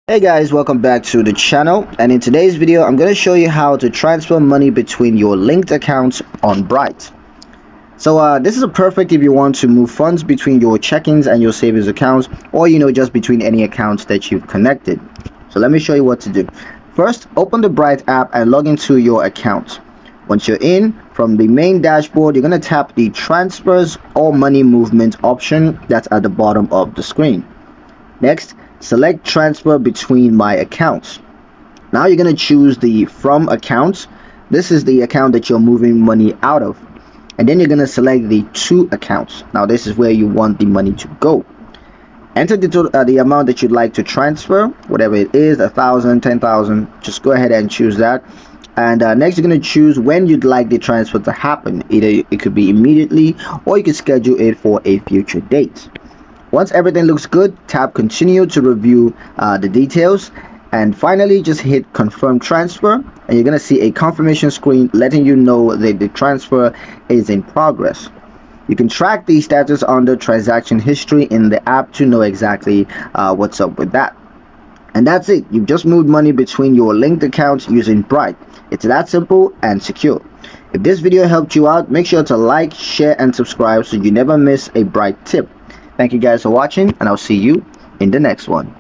Hey guys, welcome back to the channel, and in today's video I'm going to show you how to transfer money between your linked accounts on Bright. So this is a perfect if you want to move funds between your checkings and your savings accounts, or just between any accounts that you've connected. So let me show you what to do. First, open the Bright app and log into your account. Once you're in, from the main dashboard you're going to tap the transfers or money movement option that's at the bottom of the screen. Next, select transfer between my accounts. Now you're going to choose the from accounts. This is the account that you're moving money out of. And then you're going to select the to accounts. Now this is where you want the money to go. Enter the amount that you'd like to transfer, whatever it is, 1,000, 10,000. Just go ahead and choose that. And next you're going to choose when you'd like the transfer to happen. Either it could be immediately or you can schedule it for a future date. Once everything looks good, tap continue to review the details, and finally just hit confirm transfer, and you're going to see a confirmation screen letting you know that the transfer is in progress. You can track the status under transaction history in the app to know exactly what's up with that. And that's it. You've just moved money between your linked accounts using Bright. It's that simple and secure. If this video helped you out, make sure to like, share and subscribe so you never miss a Bright tip. Thank you guys for watching, and I'll see you in the next one.